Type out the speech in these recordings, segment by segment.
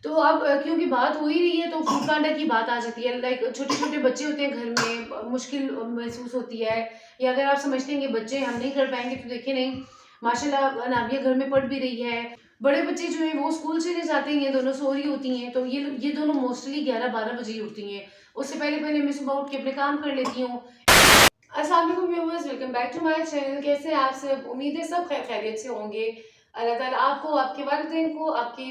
तो अब क्योंकि बात हो ही रही है तो फूड पांडा की बात आ जाती है। लाइक छोटे-छोटे बच्चे होते हैं घर में, मुश्किल महसूस होती है, या अगर आप समझते हैं कि बच्चे हम नहीं कर पाएँगे तो देखिए नहीं, माशाल्लाह अनाबिया घर में पढ़ भी रही है। बड़े बच्चे जो हैं वो स्कूल चले जाते हैं, ये दोनों सो रही होती हैं, तो ये दोनों मोस्टली 11-12 बजे ही उठती हैं। उससे पहले-पहले मैं सुबह उठ के अपने काम कर लेती हूँ। अस्सलाम वालेकुम viewers, welcome back to my channel. कैसे हैं आप सब? उम्मीद है सब खैरियत से होंगे। अल्लाह ताला आपको, आपके वालिदैन को, आपकी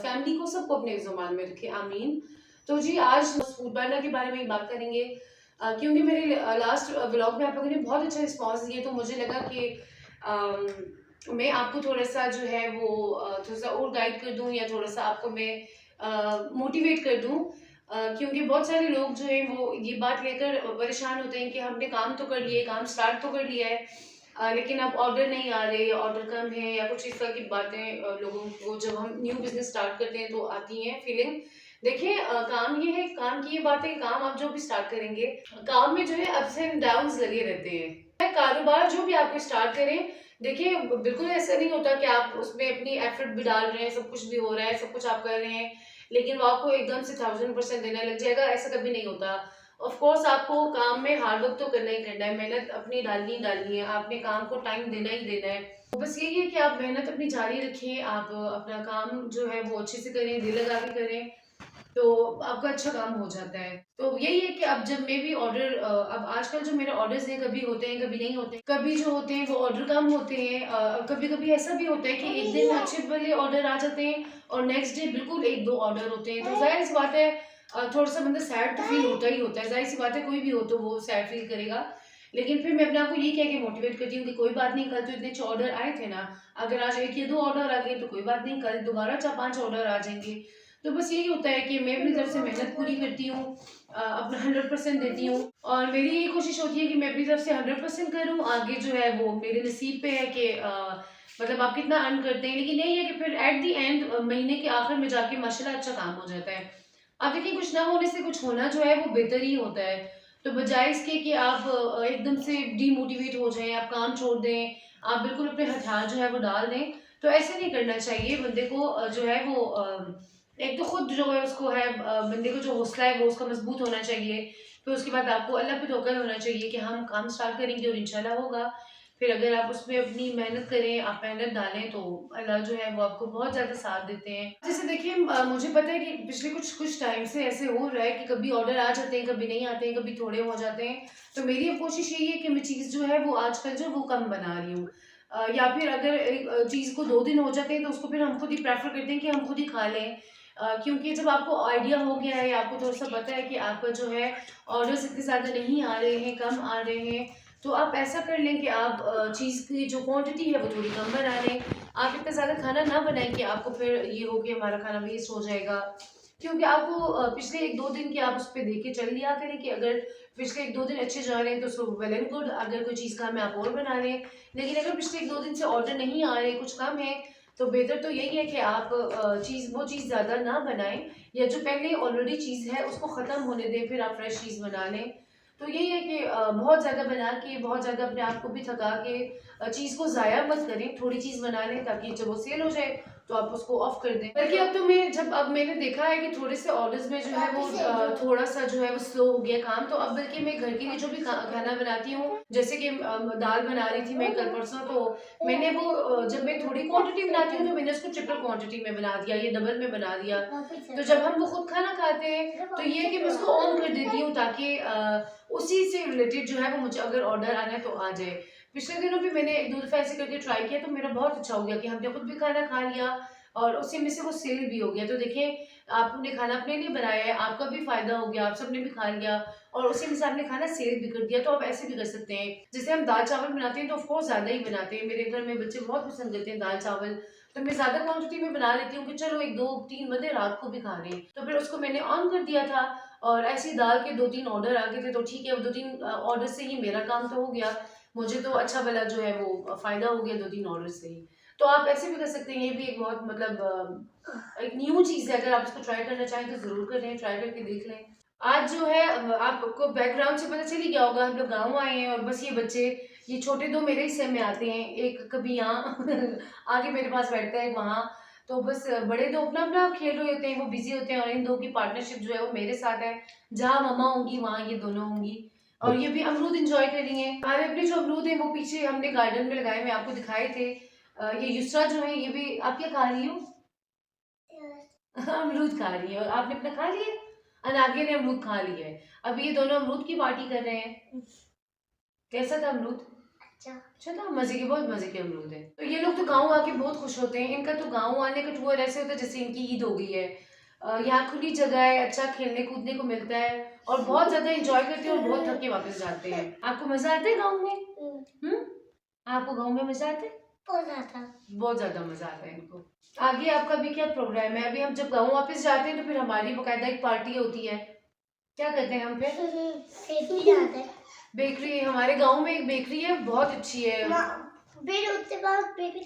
फैमिली को, सबको अपने ज़ुबान में रखे, आमीन। तो जी आज फूड पांडा के बारे में ही बात करेंगे, क्योंकि मेरे लास्ट व्लॉग में आप लोगों ने बहुत अच्छा रिस्पॉन्स दिए, तो मुझे लगा कि मैं आपको थोड़ा-सा जो है वो थोड़ा-सा और गाइड कर दूँ, या थोड़ा-सा आपको मैं मोटिवेट कर दूँ। क्योंकि बहुत सारे लोग जो हैं वो ये बात लेकर परेशान होते हैं कि हमने काम तो कर लिए, काम स्टार्ट तो कर लिया है, लेकिन अब ऑर्डर नहीं आ रहे, ऑर्डर कम है, या कुछ इस तरह की बातें लोगों को जब हम न्यू बिज़नेस स्टार्ट करते हैं तो आती हैं फीलिंग। देखिए काम ये है, काम की ये बात है कि काम आप जो भी स्टार्ट करेंगे, काम में जो है अप्स एंड डाउन्स लगे रहते हैं। कारोबार जो भी आप स्टार्ट करें, देखिए बिल्कुल ऐसा नहीं होता कि आप उसमें अपनी एफर्ट भी डाल रहे हैं, सब कुछ भी हो रहा है, सब कुछ आप कर रहे हैं, लेकिन वो आपको एकदम से 1000% देने लग जाएगा, ऐसा कभी नहीं होता। ऑफ कोर्स आपको काम में हार्ड वर्क तो करना ही करना है, मेहनत अपनी डालनी ही डालनी है, आपने काम को टाइम देना ही देना है। तो बस यही है कि आप मेहनत अपनी जारी रखें, आप अपना काम जो है वो अच्छे से करें, दिल लगा के करें, तो आपका अच्छा काम हो जाता है। तो यही है कि अब जब मैं भी ऑर्डर अब आजकल जो मेरे ऑर्डर्स हैं, कभी होते हैं, कभी नहीं होते। कभी जो होते हैं वो ऑर्डर कम होते हैं, कभी-कभी ऐसा भी होता है कि एक दिन अच्छे वाले ऑर्डर आ जाते हैं और नेक्स्ट डे बिल्कुल 1-2 ऑर्डर होते हैं। तो ज़ाहिर-सी बात है, थोड़ा-सा बंदा सैड तो फ़ील होता ही होता है। ज़ाहिर-सी बात है, कोई भी हो तो वो सैड फ़ील करेगा। लेकिन फिर मैं अपने आप को ये कह के मोटिवेट करती हूँ कि कोई बात नहीं, कल तो इतने अच्छे ऑर्डर आए थे ना, अगर आज 1 या 2 ऑर्डर आ गए तो कोई बात नहीं, कल दोबारा 4-5 ऑर्डर आ जाएँगे। तो बस यही होता है कि मैं अपनी तरफ से मेहनत पूरी करती हूँ, अपना 100% देती हूँ, और मेरी यही कोशिश होती है कि मैं अपनी तरफ से 100% करूँ। आगे जो है वो मेरे नसीब पे है कि मतलब आप कितना अर्न करते हैं, लेकिन यही है कि फिर एट द एंड महीने के आखिर में जाके माशाल्लाह अच्छा काम हो जाता है। अब देखिए, कुछ ना होने से कुछ होना जो है वो बेहतर ही होता है। तो बजाय इसके कि आप एकदम से डीमोटिवेट हो जाएँ, आप काम छोड़ दें, आप बिल्कुल अपने हथियार जो है वो डाल दें, तो ऐसे नहीं करना चाहिए। बंदे को जो है वो एक तो खुद जो है उसको है, बंदे को जो हौसला है वो उसका मजबूत होना चाहिए। फिर उसके बाद आपको अल्लाह पे तवक्कल होना चाहिए कि हम काम स्टार्ट करेंगे और इंशाल्लाह होगा। फिर अगर आप उसमें अपनी मेहनत करें, आप मेहनत डालें, तो अल्लाह जो है वो आपको बहुत ज़्यादा साथ देते हैं। जैसे देखिए, मुझे पता है कि पिछले कुछ टाइम से ऐसे हो रहा है कि कभी ऑर्डर आ जाते हैं, कभी नहीं आते हैं, कभी थोड़े हो जाते हैं। तो मेरी अब कोशिश यही है कि मैं चीज़ जो है वो आजकल जो वो कम बना रही हूँ। या फिर अगर एक चीज़ को 2 दिन हो जाते हैं तो उसको फिर हम खुद ही प्रेफ़र करते हैं कि हम खुद ही खा लें। क्योंकि जब आपको आइडिया हो गया है, या आपको थोड़ा-सा पता है कि आपका जो है ऑर्डर्स इतने ज़्यादा नहीं आ रहे हैं, कम आ रहे हैं, तो आप ऐसा कर लें कि आप चीज़ की जो क्वांटिटी है वो थोड़ी कम बना लें। आप इतना ज़्यादा खाना ना बनाएँ कि आपको फिर ये हो कि हमारा खाना वेस्ट हो जाएगा। क्योंकि आपको पिछले 1-2 दिन की आप उस पे देख के चल लिया करें कि अगर पिछले 1-2 दिन अच्छे जा रहे हैं तो सो वेल एंड गुड, अगर कोई चीज़ कम है आप और बना लें। लेकिन अगर पिछले 1-2 दिन से ऑर्डर नहीं आ रहे, कुछ कम है, तो बेहतर तो यही है कि आप वो चीज़ ज़्यादा ना बनाएँ, या जो पहले ऑलरेडी चीज़ है उसको ख़त्म होने दें, फिर आप फ्रेश चीज़ बना लें। तो यही है कि बहुत ज़्यादा बना के, बहुत ज़्यादा अपने आप को भी थका के चीज़ को ज़ाया मत करें, थोड़ी चीज़ बना लें ताकि जब वो सेल हो जाए तो आप उसको ऑफ कर दें। बल्कि अब तो मैं जब अब मैंने देखा है कि थोड़े से ऑर्डर्स में जो है वो थोड़ा-सा जो है वो स्लो हो गया काम, तो अब बल्कि मैं घर के लिए जो भी खाना बनाती हूँ, जैसे कि दाल बना रही थी मैं कल परसों, तो मैंने वो जब मैं थोड़ी क्वांटिटी बनाती हूँ तो मैंने उसको ट्रिपल क्वांटिटी में बना दिया, या डबल में बना दिया। तो जब हम वो खुद खाना खाते हैं तो ये है कि मैं उसको ऑन कर देती हूँ ताकि उसी से रिलेटेड जो है वो मुझे अगर ऑर्डर आना है तो आ जाए। पिछले दिनों भी मैंने 1-2 दफ़ा ऐसे करके ट्राई किया, तो मेरा बहुत अच्छा हो गया कि हमने खुद भी खाना खा लिया और उसी में से वो सेल भी हो गया। तो देखिए, आपने खाना अपने लिए बनाया है, आपका भी फ़ायदा हो गया, आप सबने भी खा लिया, और उसी में से आपने खाना सेल भी कर दिया। तो आप ऐसे भी कर सकते हैं। जैसे हम दाल-चावल बनाते हैं तो ऑफ कोर्स ज़्यादा ही बनाते हैं। मेरे घर में बच्चे बहुत पसंद करते हैं दाल-चावल, तो मैं ज़्यादा क्वांटिटी में बना लेती हूँ कि चलो 1, 2, 3 बंदे रात को भी खा रहे हैं। तो फिर उसको मैंने ऑन कर दिया था, और ऐसे ही दाल के 2-3 ऑर्डर आ गए थे, तो ठीक है, अब 2-3 ऑर्डर से ही मेरा काम तो हो गया। मुझे तो अच्छा भला जो है वो फ़ायदा हो गया 2-3 ऑर्डर से ही। तो आप ऐसे भी कर सकते हैं, ये भी एक बहुत मतलब एक न्यू चीज़ है, अगर आप इसको ट्राई करना चाहें तो ज़रूर करें, ट्राई करके देख लें। आज जो है आपको बैकग्राउंड से पता चल ही गया होगा, हम लोग गाँव आए हैं, और बस ये बच्चे, ये छोटे 2 मेरे हिस्से में आते हैं, एक कभी यहाँ आगे मेरे पास बैठता है, एक वहाँ। तो बस बड़े दो अपना अपना खेल रहे होते हैं, वो बिजी होते हैं, और इन दो की पार्टनरशिप जो है वो मेरे साथ है। जहाँ मम्मा होंगी वहाँ ये दोनों होंगी, और ये भी अमरूद इंजॉय कर रही हैं। हमारे अपने जो अमरूद है वो पीछे हमने गार्डन में लगाए हुए, आपको दिखाए थे। ये युसरा जो है, ये भी आप क्या खा रही हो? अमरूद खा रही है, और आपने अपना खा लिया। अनाबिया ने अमरूद खा लिया है। अभी ये दोनों अमरूद की पार्टी कर रहे हैं। कैसा था अमरूद? अच्छा था, मजे के, बहुत मजे के अमरूद है। तो ये लोग तो गाँव आके बहुत खुश होते हैं। इनका तो गाँव आने का टूर ऐसे होता है जैसे इनकी ईद हो गई है। यहाँ खुली जगह है, अच्छा खेलने कूदने को मिलता है, और बहुत ज्यादा एंजॉय करते हैं, और बहुत थक के वापस जाते हैं। आपको मजा आता है गाँव में? आपको गाँव में मजा आता है? बहुत ज्यादा मजा आता है इनको। आगे आपका भी क्या प्रोग्राम है? अभी हम जब गाँव वापस जाते हैं तो फिर हमारी बकायदा एक पार्टी होती है। क्या करते हैं हम फिर? बेकरी, हमारे गांव में एक बेकरी है, बहुत अच्छी है। फिर उसके बाद बेकरी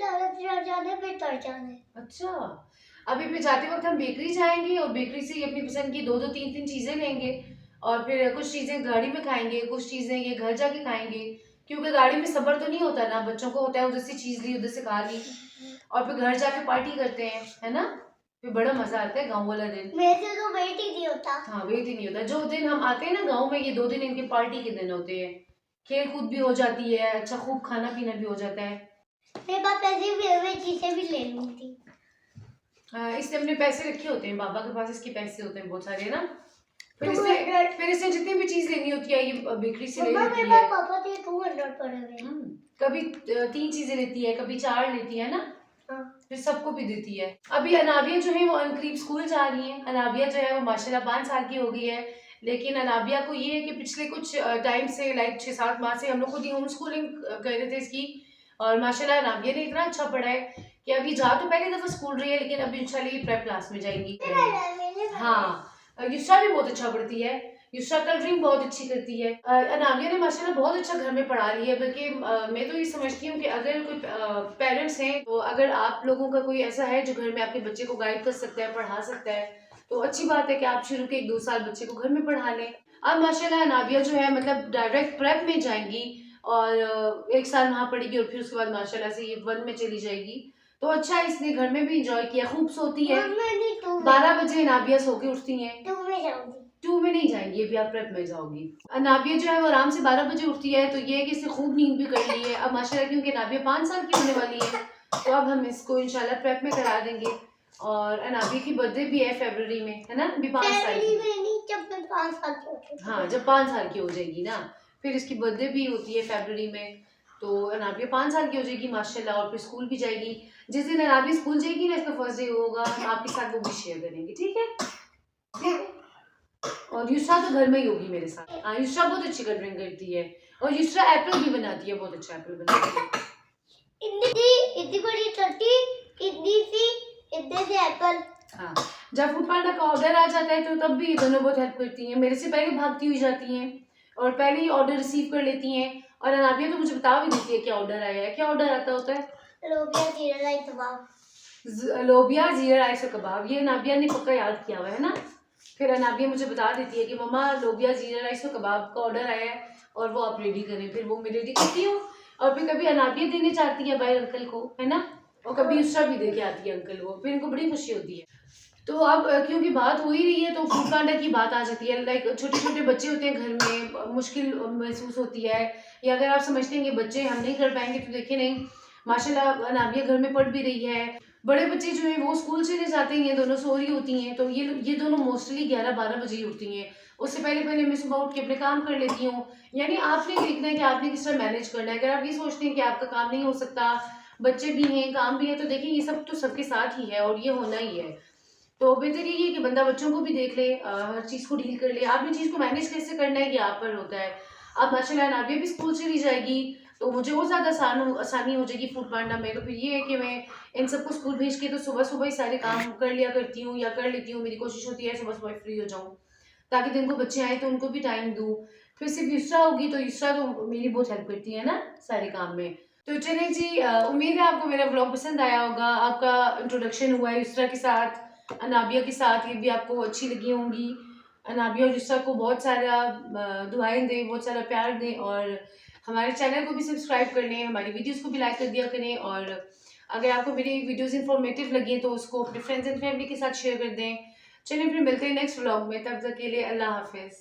जाने फिर तर जाने। अच्छा, अभी फिर जाते वक्त हम बेकरी जाएंगे, और बेकरी से अपनी पसंद की दो दो तीन तीन चीजें लेंगे, और फिर कुछ चीजें गाड़ी में खाएंगे, कुछ चीजें ये घर जाके खाएंगे, क्योंकि गाड़ी में सब्र तो नहीं होता ना, बच्चों को होता है उधर से चीज ली उधर से खा ली, और फिर घर जाके पार्टी करते हैं, है ना। फिर बड़ा मजा आता है गाँव वाला दिन। वैसे तो वेट ही नहीं होता। हाँ, वेट ही नहीं होता। जो दिन हम आते हैं ना गाँव में, ये 2 दिन इनके पार्टी के दिन होते हैं। खेल कूद भी हो जाती है, अच्छा खूब खाना पीना भी हो जाता है। मेरे पास पैसे भी है, मैं चीजें भी ले लूंगी। इसने अपने पैसे रखे होते हैं, बाबा के पास इसके पैसे होते हैं बहुत सारे ना। फिर इसने जितनी भी चीज लेनी होती है ये बेकरी से ले लेती है। पापा के 200 पड़े हुए। कभी 3 चीजें लेती है, कभी 4 लेती है ना। फिर सबको भी देती है। अभी अनाबिया जो है वो अनकरीब स्कूल जा रही है। अनाबिया जो है वो माशाल्लाह 5 साल की हो गई है, लेकिन अनाबिया को ये है कि पिछले कुछ टाइम से, लाइक 6-7 माह से हम लोग खुद ही होम स्कूलिंग कर रहे थे इसकी, और माशाल्लाह अनाबिया ने इतना अच्छा पढ़ा है कि अभी जा तो पहली दफा स्कूल रही है, लेकिन अभी इंशाल्लाह ये प्रेप क्लास में जाएंगी। हाँ, युसरा भी बहुत अच्छा पढ़ती है। युसरा कलरिंग बहुत अच्छी करती है। अनामिया ने माशाल्लाह बहुत अच्छा घर में पढ़ा लिया है, बल्कि मैं तो ये समझती हूँ कि अगर कोई पेरेंट्स हैं, तो अगर आप लोगों का कोई ऐसा है जो घर में आपके बच्चे को गाइड कर सकता है, पढ़ा सकता है, तो अच्छी बात है कि आप शुरू के 1-2 साल बच्चे को घर में पढ़ा लें। अब माशाल्लाह अनाबिया जो है मतलब डायरेक्ट प्रेप में जाएंगी, और 1 साल वहाँ पढ़ेगी, और फिर उसके बाद माशाल्लाह से ये 1 में चली जाएगी। तो अच्छा है, इसने घर में भी इंजॉय किया, खूब सोती है। 12 बजे अनाबिया सो के उठती है। 2 में नहीं जाएंगी, अभी आप प्रेप में जाओगी। नाबिया जो है वो आराम से 12 बजे उठती है, तो ये है कि इसने खूब नींद भी कर ली है। अब माशाल्लाह क्योंकि नाबिया 5 साल की होने वाली है, तो अब हम इसको इंशाल्लाह प्रेप में करा देंगे। और अनाबिया की बर्थडे भी है फरवरी में, है ना। अभी 5 साल की नहीं, जब 5 साल की, हाँ जब 5 साल की हो जाएगी ना, फिर इसकी बर्थडे भी होती है फरवरी में। तो अनाबिया 5 साल की हो जाएगी माशाल्लाह, और फिर स्कूल भी जाएगी। जिस दिन अनाबिया स्कूल जाएगी ना, इसका फर्स्ट डे होगा, हम आपके साथ वो भी शेयर करेंगे, ठीक है। और युसरा तो घर में ही होगी मेरे साथ। हाँ, युसरा बहुत अच्छी कलरिंग करती है, और युसरा एप्पल भी बनाती है, बहुत अच्छा एप्पल बनाती है। इतनी बड़ी छोटी, इतनी सी, इतने से एप्पल। हाँ, जब फूड पांडा का ऑर्डर आ जाता है तो तब भी ये दोनों बहुत हेल्प करती हैं, मेरे से पहले भागती हुई जाती हैं, और पहले ही ऑर्डर रिसीव कर लेती हैं। और अनाबिया तो मुझे बता भी देती है क्या ऑर्डर आया है। क्या ऑर्डर आता होता है? लोबिया जीरा राइस कबाब। लोबिया जीरा राइस कबाब, ये अनाबिया ने पक्का याद किया हुआ है ना। फिर अनाबिया मुझे बता देती है कि मम्मा लोबिया जीरा राइस और कबाब का ऑर्डर आया है, और वो आप रेडी करें। फिर वो मैं रेडी करती हूँ, और फिर कभी अनाबिया देने चाहती है भाई अंकल को, है ना, और कभी उसका भी दे के आती है अंकल को, फिर इनको बड़ी खुशी होती है। तो अब क्योंकि बात हो ही रही है तो फूड पांडा की बात आ जाती है। लाइक छोटे छोटे बच्चे होते हैं घर में, मुश्किल महसूस होती है, या अगर आप समझते हैं कि बच्चे हम नहीं कर पाएंगे, तो देखिए नहीं, माशाल्लाह अनाबिया घर में पढ़ भी रही है। बड़े बच्चे जो हैं वो स्कूल चले जाते हैं, ये दोनों सो रही होती हैं, तो ये दोनों मोस्टली 11-12 बजे ही उठती हैं। उससे पहले पहले मैं सुबह उठ के अपने काम कर लेती हूँ। यानी आपने देखना है कि आपने किस तरह मैनेज करना है। अगर आप ये सोचते हैं कि आपका काम नहीं हो सकता, बच्चे भी हैं, काम भी है, तो देखिए ये सब तो सबके साथ ही है, और ये होना ही है। तो बेहतर यही है कि बंदा बच्चों को भी देख ले, हर चीज़ को डील कर ले। आपने चीज़ को मैनेज कैसे करना है ये आप पर होता है। अब माशाल्लाह नाबिया भी स्कूल चली जाएगी, तो मुझे और ज़्यादा आसानी हो जाएगी फूड पांडा में। तो फिर ये है कि मैं इन सबको स्कूल भेज के तो सुबह सुबह ही सारे काम कर लिया करती हूँ, या कर लेती हूँ। मेरी कोशिश होती है सुबह सुबह फ्री हो जाऊँ, ताकि दिन को बच्चे आए तो उनको भी टाइम दूँ। फिर सिर्फ युसरा होगी, तो युसरा तो मेरी बहुत हेल्प करती है ना सारे काम में। तो चलिए जी, उम्मीद है आपको मेरा ब्लॉग पसंद आया होगा। आपका इंट्रोडक्शन हुआ है युसरा के साथ, अनाबिया के साथ, ये भी आपको अच्छी लगी होंगी। अनाबिया और युसरा को बहुत सारा दुआएं दें, बहुत सारा प्यार दें, और हमारे चैनल को भी सब्सक्राइब कर लें, हमारी वीडियोस को भी लाइक कर दिया करें, और अगर आपको मेरी वीडियोस इंफॉर्मेटिव लगी तो उसको अपने फ्रेंड्स एंड फैमिली के साथ शेयर कर दें। चलिए फिर मिलते हैं नेक्स्ट व्लॉग में, तब तक के लिए अल्लाह हाफिज़।